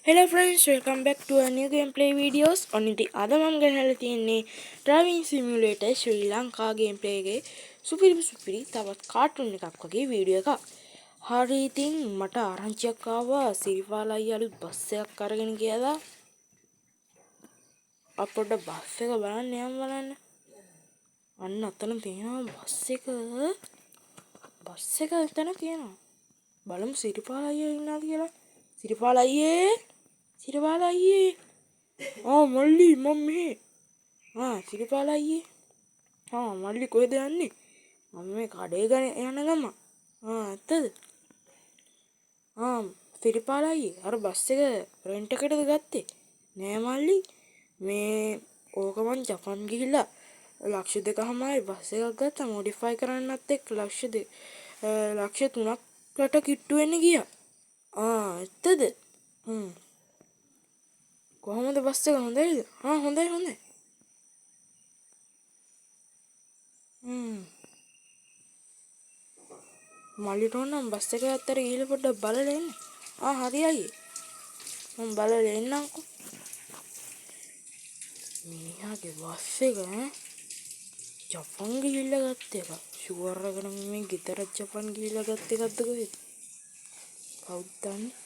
Hello friends, welcome back to a new gameplay videos. ඔන්න ඉතින් අද මම ගෙනහැලා තියෙන්නේ driving simulator ශ්‍රී ලංකා gameplay එකේ සුපිරි තවත් කාටුන් එකක් වගේ වීඩියෝ එකක්. හරි ඉතින් මට ආරංචියක් ආවා සිරිපාල අයියා අලුත් බස් එකක් අරගෙන කියලා. අපොඩ බස් එක බලන්න බලන්න. අන්න අතන තියෙනවා බස් එක එතන තියෙනවා. බලමු සිරිපාල අයියා ඉන්නවද කියලා. සිරිපාල අයියේ මල්ලි මම මෙහෙ. සිරිපාල අයියේ. මල්ලි කොහෙද යන්නේ? මම මේ කඩේ යන ගම. ඇත්තද? සිරිපාල අයියේ අර බස් එක රෙන්ට් එකටද ගත්තේ? නෑ මල්ලි. මේ ඕක මං ජපාන් ගිහිල්ලා ලක්ෂ 2කමාරි බස් එකක් ගත්තා මොඩිෆයි කරන්නත් එක්ක ලක්ෂ 3කට කිට්ටු වෙන්න ගියා. ඇත්තද? කොහොමද බස් එක හොඳයිද? හොඳයි. මල්ලිට ඕනම් බස් එක ඇත්තට ගිහලා පොඩ්ඩක් බලලා එන්න. හරි අයියේ. මම බලලා එන්නම්කෝ. මීයාගේ බස් එක ජපාන් ගිහිල්ලා ගත්ත එක. ෂුවර් එක නම් මේ ගෙදර ජපාන් ගිහිල්ලා ගත්ත එකක්ද කොහෙද? කවුද දන්නේ?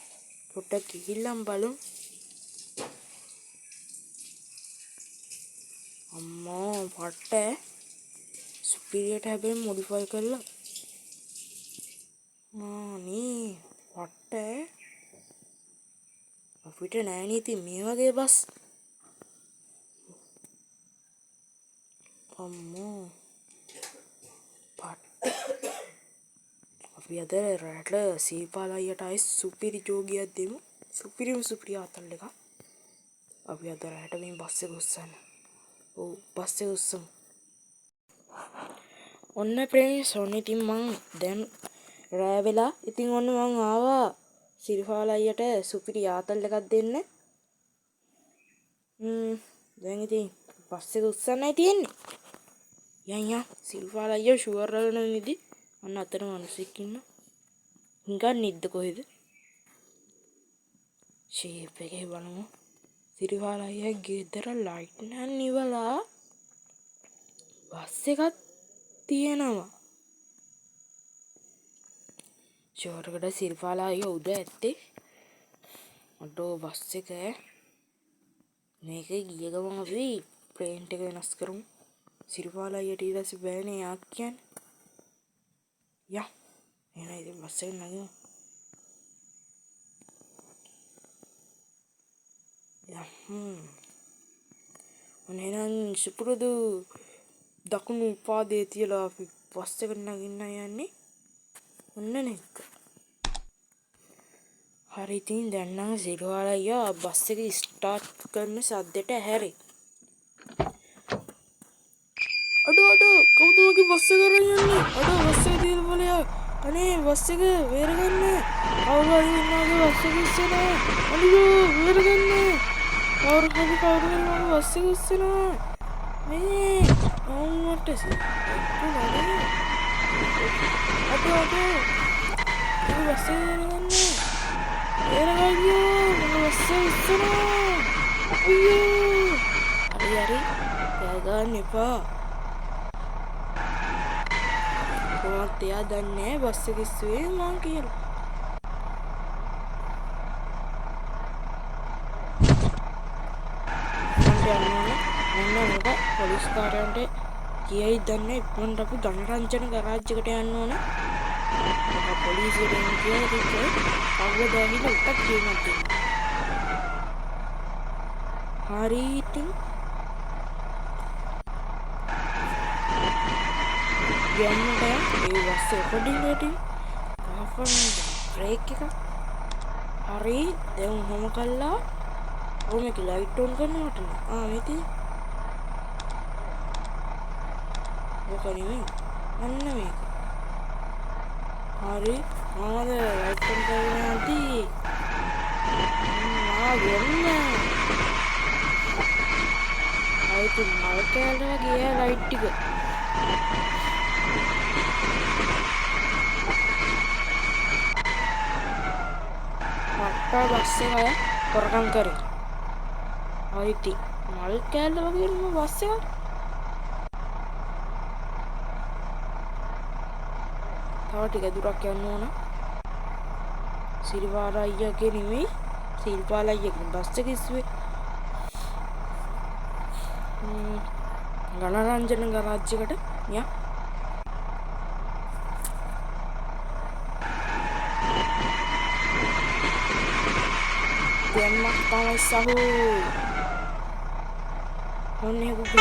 පොඩ්ඩක් ගිහිල්ලාම බලමු. අම්මා පට්ට සුපිරියට හැබැයි මොඩිෆයි කරලා නේ පට්ට අපිට නෑනේ ඉතින් මේ වගේ බස්. අම්මෝ පට්ට අපි අද රැට සීපාල අයියට ආයි සුපිරි ජෝගියක් දෙමු. සුපිරි ආතල් එකක්. අපි අද රැට මේ බස් එක උස්සන්න. බස් එක උස්සමු. ඔන්න ප්‍රේන්ස් ඔන්න ඉතින් මං දැන් රෑ වෙලා ඉතින් ඔන්න මං ආවා සිරිපාල අයියට සුපිරි ආතල් එකක් දෙන්න. දැන් ඉතින් බස් එක උස්සන්නයි තියෙන්නේ. යන් සිරිපාල අයියා ෂුවර් කරන නිදි. අන්න අතන මිනිස්සෙක් ඉන්නවා. හිඟන් නිද්ද කොහෙද? ෂේප් එකේ බලමු. සිරිපාල අයියා ගෙදර ලයිට් නෑ නිවලා බස් එකක් තියෙනවා. ෂුවර්කට සිරිපාල අයියා උඩ ඇත්තේ. අඩෝ බස් එක මේක ගිය ගමන් අපි ප්ලේන්ට් එක වෙනස් කරමු. සිරිපාල අයියට ඊට පස්සේ බෑනේ යා කියන්නේ. එහෙනම් ඉතින් බස් එක නගිමු. එහෙනම් සුපුරුදු දකුණු පාදයේ තියලා අපි බස් එකට නගින්න යන්නේ. ඔන්න නෙක්ක. හරි ඉතින් දැන් නම් සිරිපාල අයියා බස් එක ස්ටාර්ට් කරන සද්දෙට ඇහැරේ. අඩෝ කවුද මගේ බස් එක අරන් යන්නේ? බස් එක තියලා බලයා. අනේ බස් එක වේරගන්න. කවුරු හරි ඉන්නවද බස් එක ඉස්සරහා? අනියෝ වේරගන්න. කවුරු හරි මගේ බස් එක ඉස්සරහා. මේ අම්මට අඩෝ බස් එක වේරගන්න. මගේ බස් එක ඉස්සරහා. අයියෝ. හරි ගාගන්න එපා. කොහොමද එයා දන්නේ බස් එක ඉස්සුවේ මං කියලා. මොනවද පොලිස් කාර්යාලයට කියයි දන්නේ ඉක්මනට අපි ධනරංජන ගරාජ් එකට යන්න ඕන. පොලිසියට එන්න කියලා කිව්වේ කවුද ඇවිල්ලා උටක් කියන්නත් හරි ඉතින් යන්නට ඒ බස් එක ගහපන් බ්‍රේක් එක. හරි දැන් මොහොම කළා. මේක ලයිට් ඔන් කරනවට මේක ඕක නෙමෙයි. අන්න මේක. හරි මොනවද ලයිට් ඔන් කරගෙන නැති? ගන්න. ආයිත් මල් කෑල්ල වගේ ලයිට් ටික. පට්ට බස් එක හොරකම් කරේ. ආයිති මල් කෑල්ල වගේම බස් එක. තව ටික දුරක් යන්න ඕන. සිරිපාල අයියාගේ නෙමෙයි. සිරිපාල අයියාගේ බස් එක ඉස්සුවේ. ගණරංජන ගරාජ් එකට යා. දෙන්නක් තමයි සහෝ. ඔන්නේ ගුගල්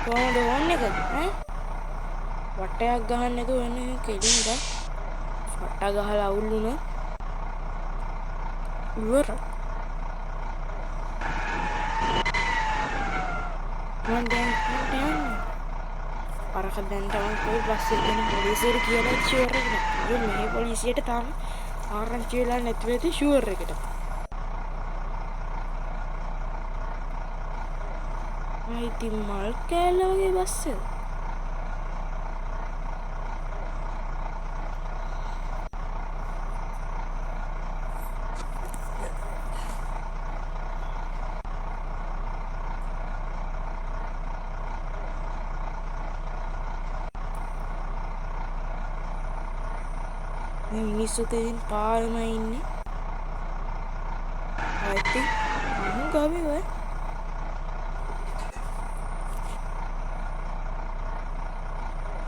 කොහොමද ඕන්නේ එකද ඈ වටයක් ගහන්න නැතුව වෙන කෙලින්ද වට ගහලා අවුල් වුණා ඉවරයි මන් දැන් අරක දැන් තමයි කොයි බස් එකෙන් පොලිසියට කියලා ෂුවර් එක නෑ මේ පොලිසියට තාම ආරංචි වෙලා නැති වෙති ෂුවර් එකට ආයිති මල් කෑල්ල වගේ බස් එක මේ මිනිස්සු තෙන් පාරම ඉන්නේ ආයිති අනු ගාවේ ඔය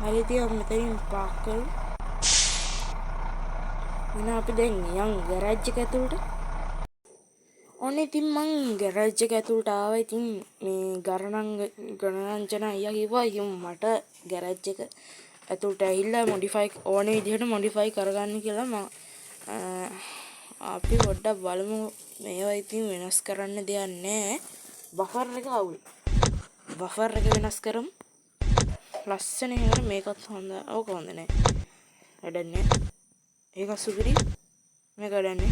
හරි තියා මෙතනින් පාක් කරමු එහෙනම් අපි දැන් යන් ගරාජ් එක ඇතුළට ඔන්න ඉතින් මං ගරාජ් එක ඇතුළට ආවා ඉතින් මේ ගණරංජන අයියා කිව්වා ඉතින් මට ගරාජ් එක ඇතුළට ඇවිල්ලා මොඩිෆයි ඕනේ විදිහට මොඩිෆයි කරගන්න කියලා මම අපි පොඩ්ඩක් බලමු මේවා ඉතින් වෙනස් කරන්න දෙයක් නැහැ බෆර් එක අවුල් බෆර් එක වෙනස් කරමු ලස්සන එහෙනම් මේකත් හොඳ ඕක හොඳ නැහැ වැඩන්නේ ඒක සුපිරි මේක වැඩන්නේ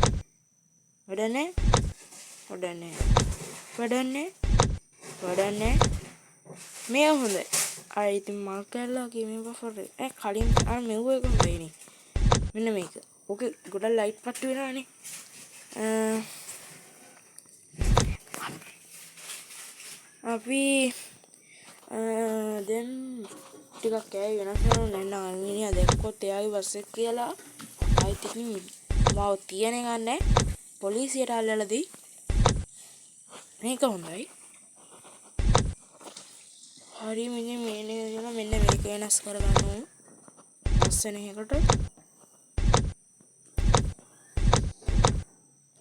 වැඩන්නේ මේ හොඳයි අර ඉතින් මල් කෑල්ලා මේ බෆර් එක කලින් අර මෙව්ව එක හොඳයි නේ මෙන්න මේක ඕකේ ගොඩක් ලයිට් පත්තු වෙනවානේ අපි දැන් ටිකක් ඇයි වෙනස් කරන්න නැන්න මිනිහා දැක්කොත් එයාගේ බස් එක කියලා ආයිත් ඉතින් මාව තියන ගන්නෑ පොලිසියට අල්ලලා දෙයි මේක හොඳයි හරි මෙන්න මේක වෙනස් කරගන්න ඕන ලස්සන එකකට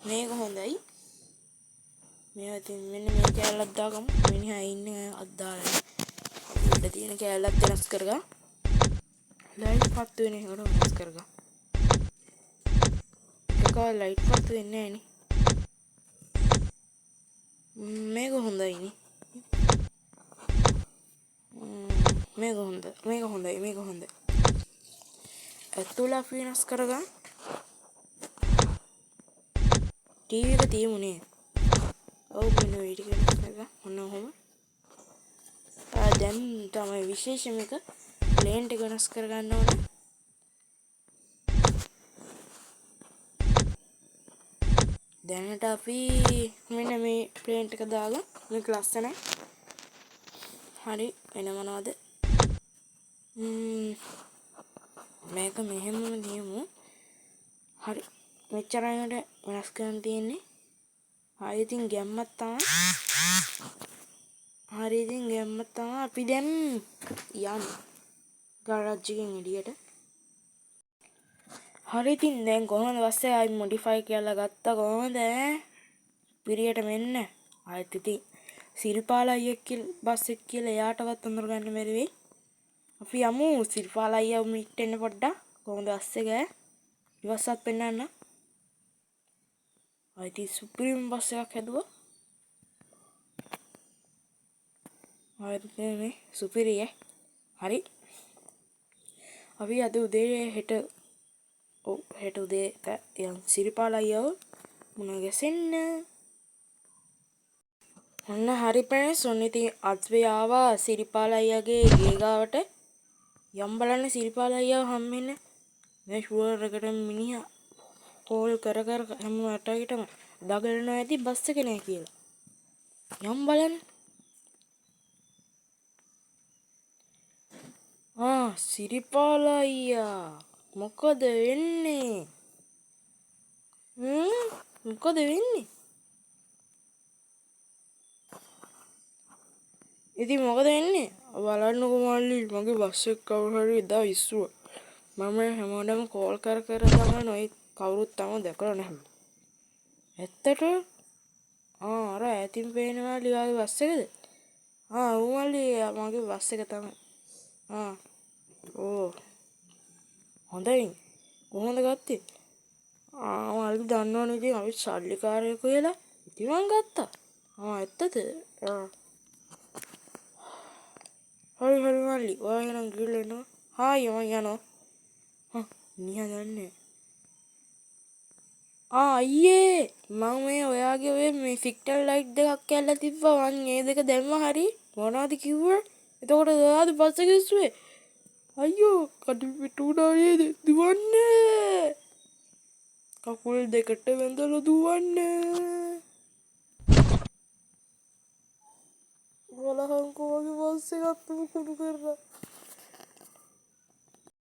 මේක හොඳයි මේවා ඉතින් මෙන්න මේ කෑල්ලක් දාගමු මිනිහා ඉන්නේ අද්දාලා උඩ තියෙන කෑල්ලක් වෙනස් කරගා ලයිට් පත්තු වෙන එකට වෙනස් කරගා එක ලයිට් පත්තු වෙන්නේ නැහැ නේ මේක හොඳයිනේ මේක හොඳයි ඇතුළ අපි වෙනස් කරගා ටීවී එක තියමුනේ ඔව් මෙන්න මේ ටික වෙනස් කරගා ඔන්න ඔහොම දැන් තමයි විශේෂම එක ප්ලේන් එක වෙනස් කරගන්න ඕනේ දැනට අපි මෙන්න මේ ප්ලේන් එක දාලා මේක ලස්සනයි හරි වෙන මොනවද මේක මෙහෙමම නියමු හරි මෙච්චරයිකට වෙනස් කරන්න තියෙන්නේ හරි ඉතින් ගැම්මක් තමයි අපි දැන් යන්න ගරාජ් එකෙන් එළියට හරි ඉතින් දැන් කොහොමද බස් එක ආයි මොඩිෆයි කරලා ගත්තා කොහොමද පිරියට මෙන්න ආයෙත් ඉතින් සිරිපාල අයියෙක් බස් එක කියලා එයාටවත් අඳුරගන්න බැරි වෙයි අපි යමු සිරිපාල අයියා මිට එන්න පොඩ්ඩක් කොහොමද බස් එක ඉවස්සත් පෙන්නන්න ආයිත් සුප්‍රීම් බස් එකක් හැදුවා ආයෙත් මේ සුපිරිය හරි අපි අද උදේ හෙට උදේ යම් සිරිපාල අයියව මුණ ගැසෙන්න ඔන්න හරි ප්‍රෙන්ස්. ඔන්න ඉතින් අත්වේ ආවා සිරිපාල අයියාගේ ගේ ගාවට. යම් බලන්න සිරිපාල අයියාව හම්බෙන්නේ. මේ ෂුවර් එකට මිනිහා කෝල් කර හැම රටකටම දඟලනවා ඇති බස් එක නෑ කියලා. යම් බලන්න. සිරිපාල අයියා මොකද වෙන්නේ? මොකද වෙන්නේ? ඉතින් මොකද වෙන්නේ? බලන්නකො මල්ලි මගේ බස් එක කවුරු හරි එදා ඉස්සුවා. මම හැමෝටම කෝල් කර තමයි ඔය කවුරුත් තාම දැකලා නැහැ. ඇත්තට? අර ඈතින් පේන මල්ලි වාගේ බස් එකද? ඔව් මල්ලි මගේ බස් එක තමයි. ඕ හොඳයි. කොහොමද ගත්තේ? මල්ලි දන්නවනේ ඉතින් අපි සල්ලිකාරයෝ කියලා. ඉතින් මං ගත්තා. ඇත්තද? හරි මල්ලි. ඔයා එහෙනම් ගිහලා එනවා. මම යනවා. නිහා දන්නේ. අයියේ මම මේ ඔයාගේ ඔය මේ සිග්නල් ලයිට් දෙකක් කැල්ල තිබ්බා. මං ඒ දෙක දැම්මා හරි. මොනවද කිව්වේ? එතකොට ඔයාද බස් එක ඉස්සුවේ? අයියෝ කඩ පිටු වුණා නේද? දුවන්නේ. කකුල් දෙකට වැඳලා දුවන්නේ. බලහන්කෝ වගේ බස් එකක් කුණු කරලා.